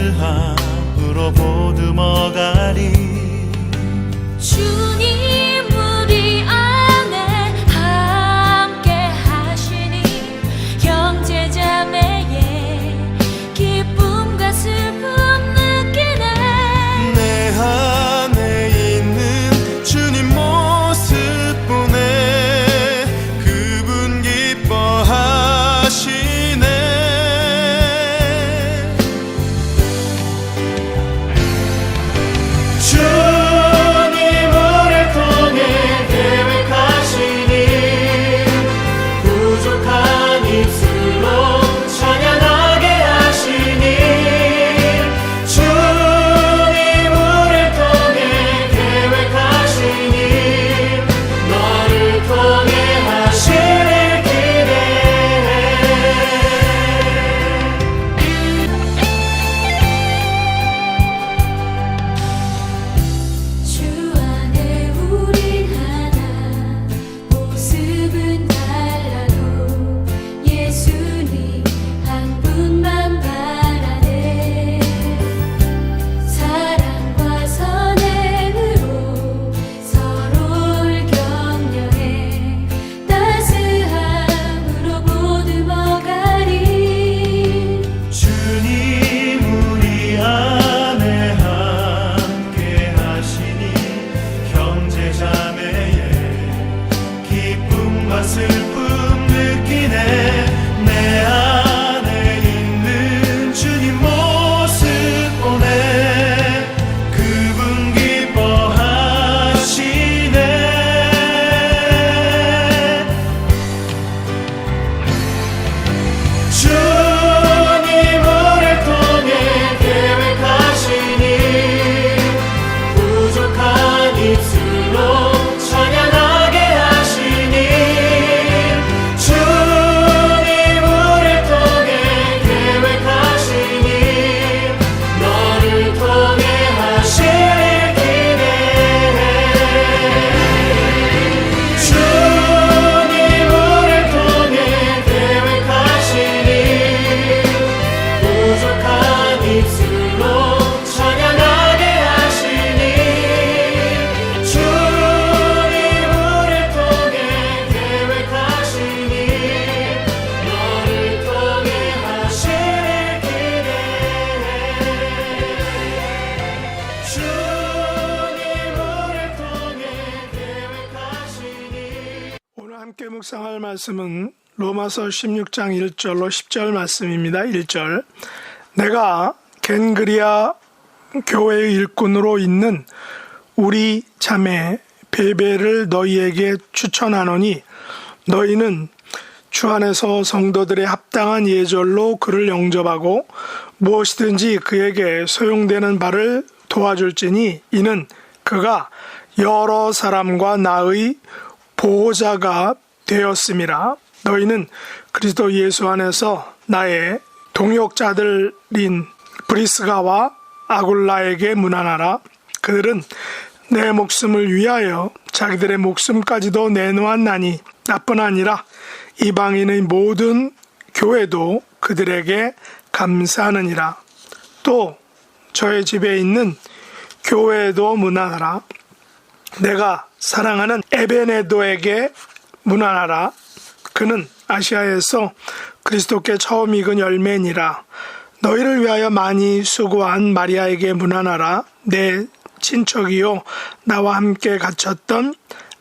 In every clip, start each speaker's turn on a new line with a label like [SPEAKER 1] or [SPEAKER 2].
[SPEAKER 1] 따스함으로 보듬어가리.
[SPEAKER 2] 주님 우리 안에 함께 하시니 형제자매의 기쁨과 슬픔 느끼네.
[SPEAKER 1] 내 안에 있는 주님 모습 보네. 그분 기뻐하시네. 슬픔 느끼네. 내 안에 있는 주님 모습 보네. 그분 기뻐하시네. 주님을 통해 계획하시니 부족한 입술로 찬양하게 하시니.
[SPEAKER 3] 함께 묵상할 말씀은 로마서 16장 1절로 10절 말씀입니다. 1절. 내가 겐그리아 교회의 일꾼으로 있는 우리 자매 베베를 너희에게 추천하노니 너희는 주 안에서 성도들의 합당한 예절로 그를 영접하고 무엇이든지 그에게 소용되는 바를 도와줄지니 이는 그가 여러 사람과 나의 보호자가 되었음이라. 너희는 그리스도 예수 안에서 나의 동역자들인 브리스가와 아굴라에게 문안하라. 그들은 내 목숨을 위하여 자기들의 목숨까지도 내놓았나니 나뿐 아니라 이방인의 모든 교회도 그들에게 감사하느니라. 또 저의 집에 있는 교회에도 문안하라. 내가 사랑하는 에베네도에게 문안하라. 그는 아시아에서 그리스도께 처음 익은 열매니라. 너희를 위하여 많이 수고한 마리아에게 문안하라. 내 친척이요 나와 함께 갇혔던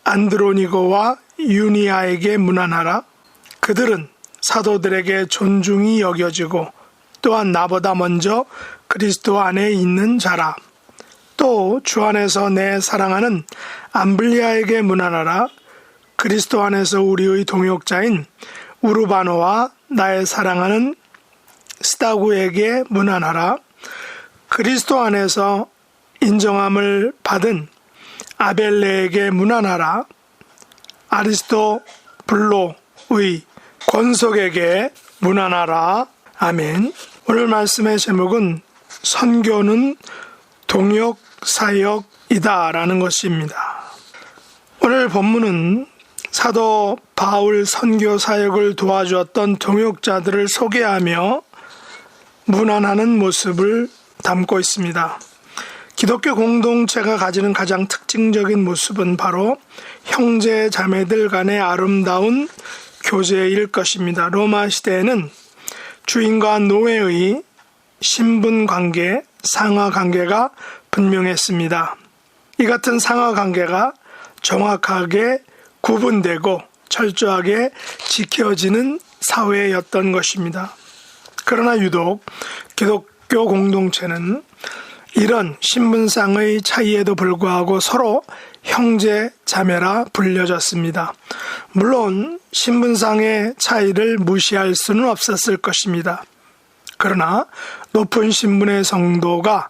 [SPEAKER 3] 안드로니고와 유니아에게 문안하라. 그들은 사도들에게 존중이 여겨지고 또한 나보다 먼저 그리스도 안에 있는 자라. 또 주 안에서 내 사랑하는 암블리아에게 문안하라. 그리스도 안에서 우리의 동역자인 우르바노와 나의 사랑하는 스타구에게 문안하라. 그리스도 안에서 인정함을 받은 아벨레에게 문안하라. 아리스토블로의 권속에게 문안하라. 아멘. 오늘 말씀의 제목은 선교는 동역사역이다 라는 것입니다. 오늘 본문은 사도 바울 선교 사역을 도와주었던 동역자들을 소개하며 문안하는 모습을 담고 있습니다. 기독교 공동체가 가지는 가장 특징적인 모습은 바로 형제 자매들 간의 아름다운 교제일 것입니다. 로마 시대에는 주인과 노예의 신분 관계, 상하 관계가 분명했습니다. 이 같은 상하 관계가 정확하게 구분되고 철저하게 지켜지는 사회였던 것입니다. 그러나 유독 기독교 공동체는 이런 신분상의 차이에도 불구하고 서로 형제 자매라 불려졌습니다. 물론 신분상의 차이를 무시할 수는 없었을 것입니다. 그러나 높은 신분의 성도가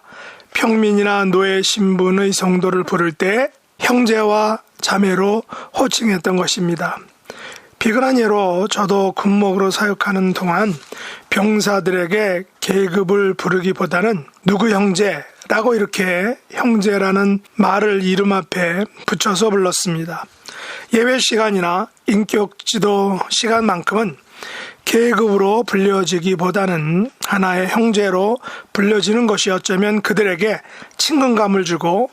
[SPEAKER 3] 평민이나 노예 신분의 성도를 부를 때 형제와 자매로 호칭했던 것입니다. 비근한 예로 저도 군목으로 사역하는 동안 병사들에게 계급을 부르기보다는 누구 형제라고 이렇게 형제라는 말을 이름 앞에 붙여서 불렀습니다. 예배 시간이나 인격 지도 시간만큼은 계급으로 불려지기보다는 하나의 형제로 불려지는 것이 어쩌면 그들에게 친근감을 주고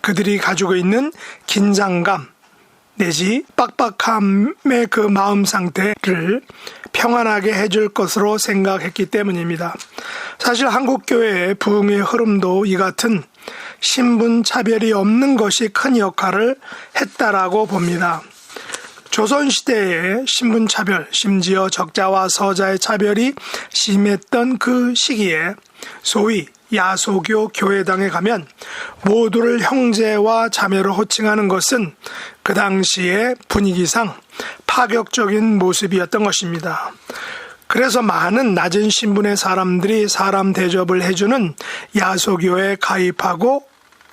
[SPEAKER 3] 그들이 가지고 있는 긴장감 내지 빡빡함의 그 마음 상태를 평안하게 해줄 것으로 생각했기 때문입니다. 사실 한국교회의 부흥의 흐름도 이 같은 신분 차별이 없는 것이 큰 역할을 했다라고 봅니다. 조선시대의 신분 차별, 심지어 적자와 서자의 차별이 심했던 그 시기에 소위 야소교 교회당에 가면 모두를 형제와 자매로 호칭하는 것은 그 당시의 분위기상 파격적인 모습이었던 것입니다. 그래서 많은 낮은 신분의 사람들이 사람 대접을 해주는 야소교에 가입하고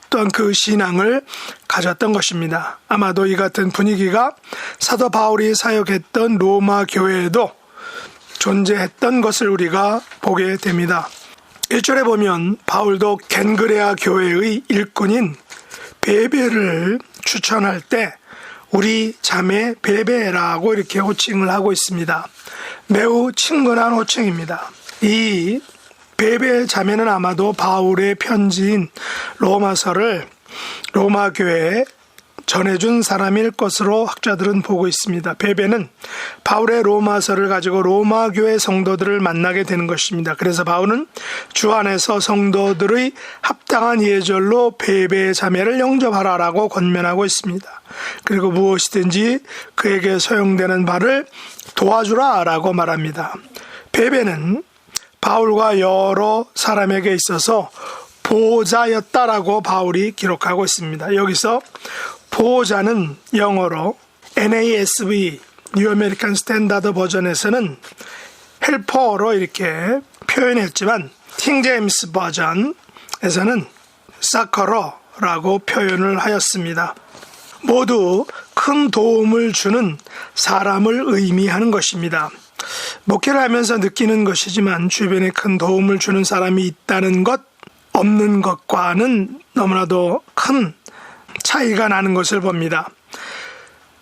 [SPEAKER 3] 또한 그 신앙을 가졌던 것입니다. 아마도 이 같은 분위기가 사도 바울이 사역했던 로마 교회에도 존재했던 것을 우리가 보게 됩니다. 1절에 보면 바울도 겐그레아 교회의 일꾼인 베베를 추천할 때 우리 자매 베베라고 이렇게 호칭을 하고 있습니다. 매우 친근한 호칭입니다. 이 베베 자매는 아마도 바울의 편지인 로마서를 로마 교회에 전해준 사람일 것으로 학자들은 보고 있습니다. 베베는 바울의 로마서를 가지고 로마 교회 성도들을 만나게 되는 것입니다. 그래서 바울은 주 안에서 성도들의 합당한 예절로 베베 자매를 영접하라라고 권면하고 있습니다. 그리고 무엇이든지 그에게 소용되는 바를 도와주라라고 말합니다. 베베는 바울과 여러 사람에게 있어서 보호자였다라고 바울이 기록하고 있습니다. 여기서 보호자는 영어로 NASB, New American Standard 버전에서는 헬퍼로 이렇게 표현했지만 킹제임스 버전에서는 사커러라고 표현을 하였습니다. 모두 큰 도움을 주는 사람을 의미하는 것입니다. 목회를 하면서 느끼는 것이지만 주변에 큰 도움을 주는 사람이 있다는 것, 없는 것과는 너무나도 큰 차이가 나는 것을 봅니다.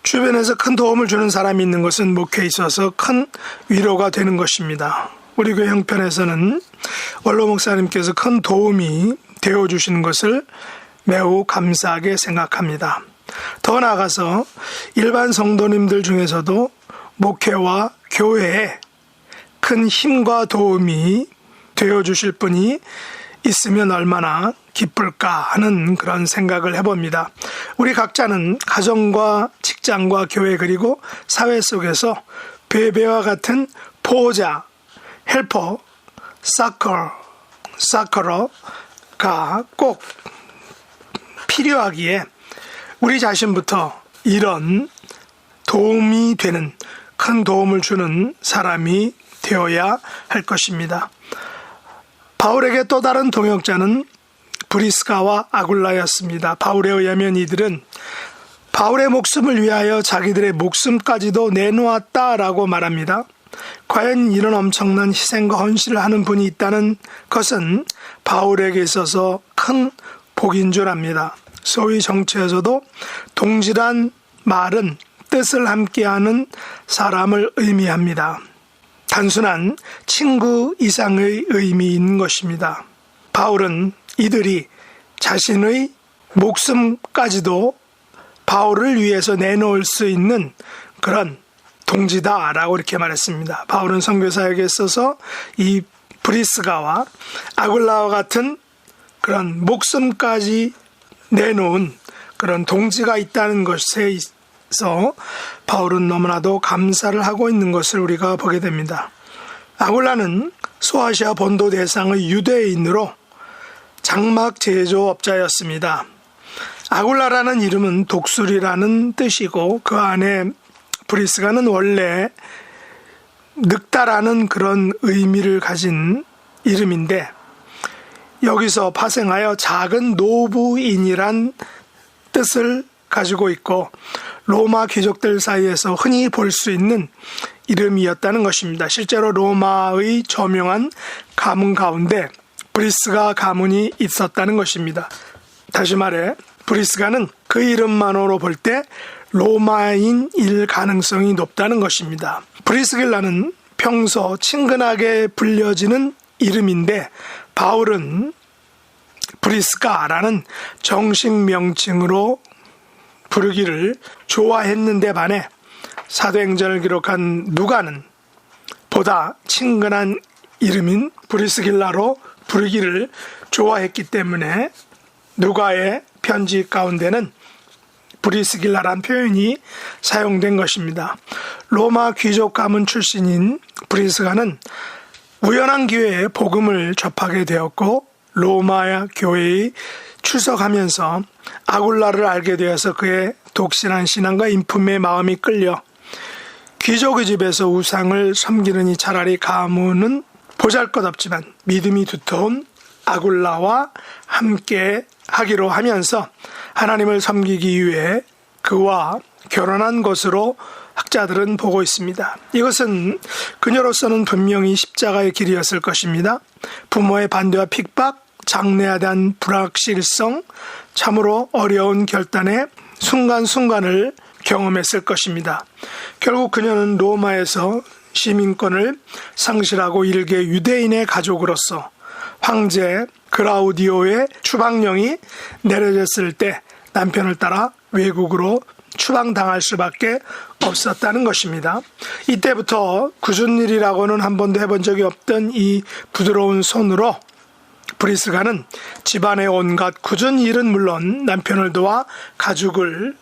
[SPEAKER 3] 주변에서 큰 도움을 주는 사람이 있는 것은 목회에 있어서 큰 위로가 되는 것입니다. 우리 교회 형편에서는 원로 목사님께서 큰 도움이 되어주시는 것을 매우 감사하게 생각합니다. 더 나아가서 일반 성도님들 중에서도 목회와 교회에 큰 힘과 도움이 되어주실 분이 있으면 얼마나 기쁠까 하는 그런 생각을 해봅니다. 우리 각자는 가정과 직장과 교회 그리고 사회 속에서 베베와 같은 보호자, 헬퍼, 사커러가 꼭 필요하기에 우리 자신부터 이런 도움이 되는 큰 도움을 주는 사람이 되어야 할 것입니다. 바울에게 또 다른 동역자는 브리스가와 아굴라였습니다. 바울에 의하면 이들은 바울의 목숨을 위하여 자기들의 목숨까지도 내놓았다라고 말합니다. 과연 이런 엄청난 희생과 헌신을 하는 분이 있다는 것은 바울에게 있어서 큰 복인 줄 압니다. 소위 정치에서도 동질한 말은 뜻을 함께하는 사람을 의미합니다. 단순한 친구 이상의 의미인 것입니다. 바울은 이들이 자신의 목숨까지도 바울을 위해서 내놓을 수 있는 그런 동지다라고 이렇게 말했습니다. 바울은 선교사에게 있어서 이 브리스가와 아굴라와 같은 그런 목숨까지 내놓은 그런 동지가 있다는 것에 있어 바울은 너무나도 감사를 하고 있는 것을 우리가 보게 됩니다. 아굴라는 소아시아 본도 대상의 유대인으로 장막 제조업자였습니다. 아굴라라는 이름은 독수리라는 뜻이고 그 안에 브리스가는 원래 늙다라는 그런 의미를 가진 이름인데 여기서 파생하여 작은 노부인이란 뜻을 가지고 있고 로마 귀족들 사이에서 흔히 볼 수 있는 이름이었다는 것입니다. 실제로 로마의 저명한 가문 가운데 브리스가 가문이 있었다는 것입니다. 다시 말해 브리스가는 그 이름만으로 볼 때 로마인일 가능성이 높다는 것입니다. 브리스길라는 평소 친근하게 불려지는 이름인데 바울은 브리스가라는 정식 명칭으로 부르기를 좋아했는데 반해 사도행전을 기록한 누가는 보다 친근한 이름인 브리스길라로 부르기를 좋아했기 때문에 누가의 편지 가운데는 브리스길라란 표현이 사용된 것입니다. 로마 귀족 가문 출신인 브리스가는 우연한 기회에 복음을 접하게 되었고 로마 교회에 출석하면서 아굴라를 알게 되어서 그의 독실한 신앙과 인품에 마음이 끌려 귀족의 집에서 우상을 섬기느니 차라리 가문은 보잘것없지만 믿음이 두터운 아굴라와 함께 하기로 하면서 하나님을 섬기기 위해 그와 결혼한 것으로 학자들은 보고 있습니다. 이것은 그녀로서는 분명히 십자가의 길이었을 것입니다. 부모의 반대와 핍박, 장래에 대한 불확실성, 참으로 어려운 결단의 순간순간을 경험했을 것입니다. 결국 그녀는 로마에서 시민권을 상실하고 일개 유대인의 가족으로서 황제 그라우디오의 추방령이 내려졌을 때 남편을 따라 외국으로 추방당할 수밖에 없었다는 것입니다. 이때부터 굳은 일이라고는 한 번도 해본 적이 없던 이 부드러운 손으로 브리스가는 집안의 온갖 굳은 일은 물론 남편을 도와 가죽을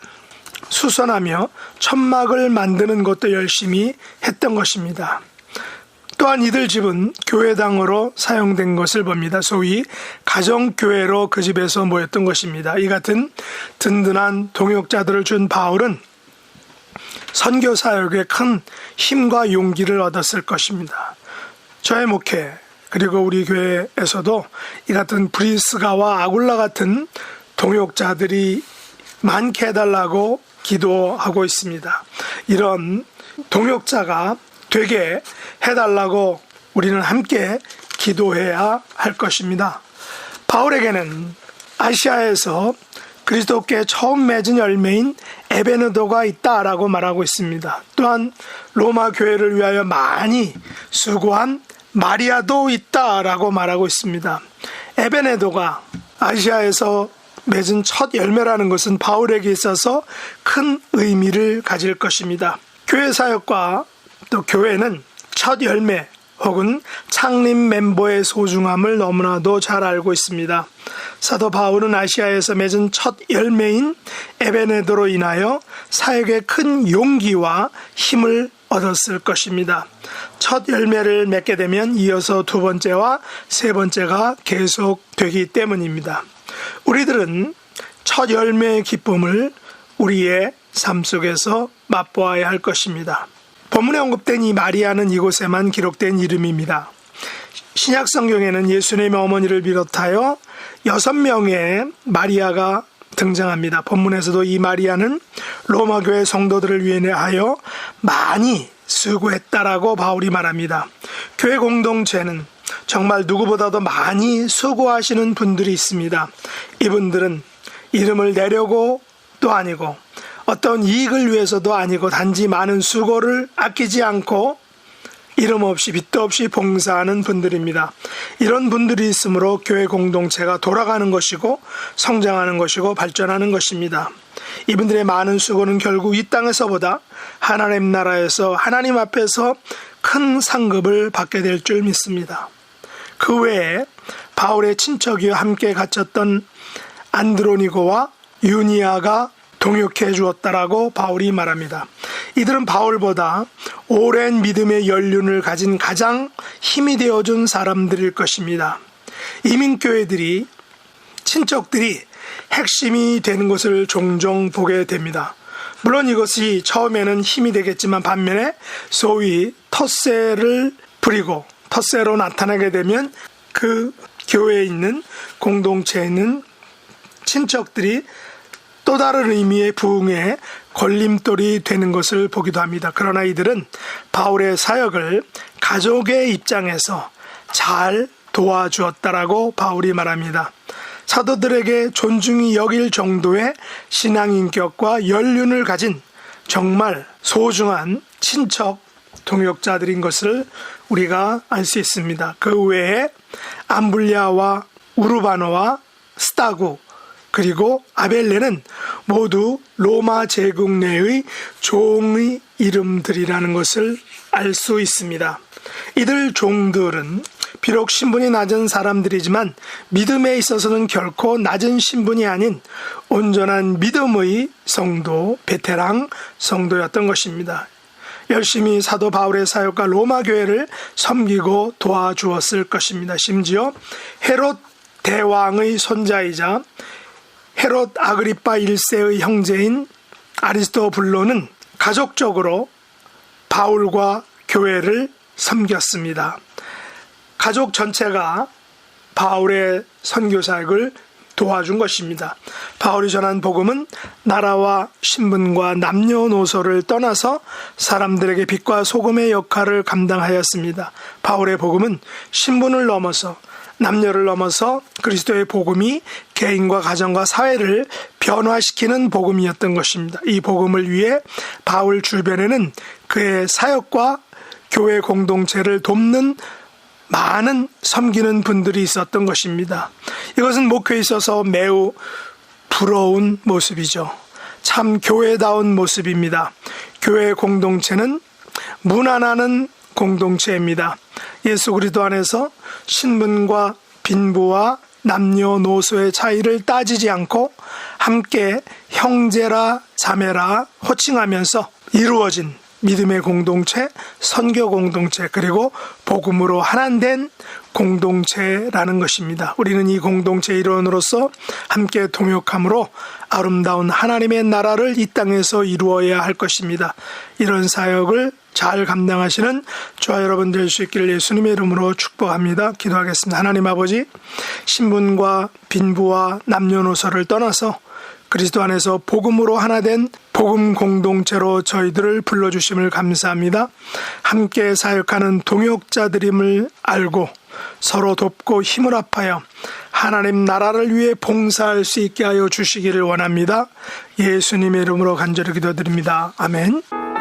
[SPEAKER 3] 수선하며 천막을 만드는 것도 열심히 했던 것입니다. 또한 이들 집은 교회당으로 사용된 것을 봅니다. 소위 가정교회로 그 집에서 모였던 것입니다. 이 같은 든든한 동역자들을 준 바울은 선교 사역에 큰 힘과 용기를 얻었을 것입니다. 저의 목회 그리고 우리 교회에서도 이 같은 브리스가와 아굴라 같은 동역자들이 많게 해달라고 기도하고 있습니다. 이런 동역자가 되게 해달라고 우리는 함께 기도해야 할 것입니다. 바울에게는 아시아에서 그리스도께 처음 맺은 열매인 에베네도가 있다라고 말하고 있습니다. 또한 로마 교회를 위하여 많이 수고한 마리아도 있다라고 말하고 있습니다. 에베네도가 아시아에서 맺은 첫 열매라는 것은 바울에게 있어서 큰 의미를 가질 것입니다. 교회 사역과 또 교회는 첫 열매 혹은 창립 멤버의 소중함을 너무나도 잘 알고 있습니다. 사도 바울은 아시아에서 맺은 첫 열매인 에베네도로 인하여 사역에 큰 용기와 힘을 얻었을 것입니다. 첫 열매를 맺게 되면 이어서 두 번째와 세 번째가 계속되기 때문입니다. 우리들은 첫 열매의 기쁨을 우리의 삶 속에서 맛보아야 할 것입니다. 본문에 언급된 이 마리아는 이곳에만 기록된 이름입니다. 신약 성경에는 예수님의 어머니를 비롯하여 6명의 마리아가 등장합니다. 본문에서도 이 마리아는 로마 교회 성도들을 위하여 많이 수고했다라고 바울이 말합니다. 교회 공동체는 정말 누구보다도 많이 수고하시는 분들이 있습니다. 이분들은 이름을 내려고도 아니고 어떤 이익을 위해서도 아니고 단지 많은 수고를 아끼지 않고 이름 없이 빚도 없이 봉사하는 분들입니다. 이런 분들이 있으므로 교회 공동체가 돌아가는 것이고 성장하는 것이고 발전하는 것입니다. 이분들의 많은 수고는 결국 이 땅에서보다 하나님 나라에서 하나님 앞에서 큰 상급을 받게 될 줄 믿습니다. 그 외에 바울의 친척이와 함께 갇혔던 안드로니고와 유니아가 동역해 주었다라고 바울이 말합니다. 이들은 바울보다 오랜 믿음의 연륜을 가진 가장 힘이 되어준 사람들일 것입니다. 이민교회들이 친척들이 핵심이 되는 것을 종종 보게 됩니다. 물론 이것이 처음에는 힘이 되겠지만 반면에 소위 텃세를 부리고 텃세로 나타나게 되면 그 교회에 있는 공동체에 있는 친척들이 또 다른 의미의 부흥에 걸림돌이 되는 것을 보기도 합니다. 그러나 이들은 바울의 사역을 가족의 입장에서 잘 도와주었다라고 바울이 말합니다. 사도들에게 존중이 여길 정도의 신앙인격과 연륜을 가진 정말 소중한 친척 동역자들인 것을 우리가 알 수 있습니다. 그 외에 암블리아와 우르바노와 스타구 그리고 아벨레는 모두 로마 제국 내의 종의 이름들이라는 것을 알 수 있습니다. 이들 종들은 비록 신분이 낮은 사람들이지만 믿음에 있어서는 결코 낮은 신분이 아닌 온전한 믿음의 성도, 베테랑 성도였던 것입니다. 열심히 사도 바울의 사역과 로마 교회를 섬기고 도와주었을 것입니다. 심지어 헤롯 대왕의 손자이자 헤롯 아그리파 1세의 형제인 아리스토블로는 가족적으로 바울과 교회를 섬겼습니다. 가족 전체가 바울의 선교사역을 도와준 것입니다. 바울이 전한 복음은 나라와 신분과 남녀노소를 떠나서 사람들에게 빛과 소금의 역할을 감당하였습니다. 바울의 복음은 신분을 넘어서 남녀를 넘어서 그리스도의 복음이 개인과 가정과 사회를 변화시키는 복음이었던 것입니다. 이 복음을 위해 바울 주변에는 그의 사역과 교회 공동체를 돕는 많은 섬기는 분들이 있었던 것입니다. 이것은 목회에 있어서 매우 부러운 모습이죠. 참 교회다운 모습입니다. 교회 공동체는 무난하는 공동체입니다. 예수 그리스도 안에서 신분과 빈부와 남녀노소의 차이를 따지지 않고 함께 형제라 자매라 호칭하면서 이루어진 믿음의 공동체, 선교 공동체, 그리고 복음으로 하나된 공동체라는 것입니다. 우리는 이 공동체 일원으로서 함께 동역함으로 아름다운 하나님의 나라를 이 땅에서 이루어야 할 것입니다. 이런 사역을 잘 감당하시는 저와 여러분 될 수 있기를 예수님의 이름으로 축복합니다. 기도하겠습니다. 하나님 아버지, 신분과 빈부와 남녀노소를 떠나서 그리스도 안에서 복음으로 하나된 복음 공동체로 저희들을 불러주심을 감사합니다. 함께 사역하는 동역자들임을 알고 서로 돕고 힘을 합하여 하나님 나라를 위해 봉사할 수 있게 하여 주시기를 원합니다. 예수님의 이름으로 간절히 기도드립니다. 아멘.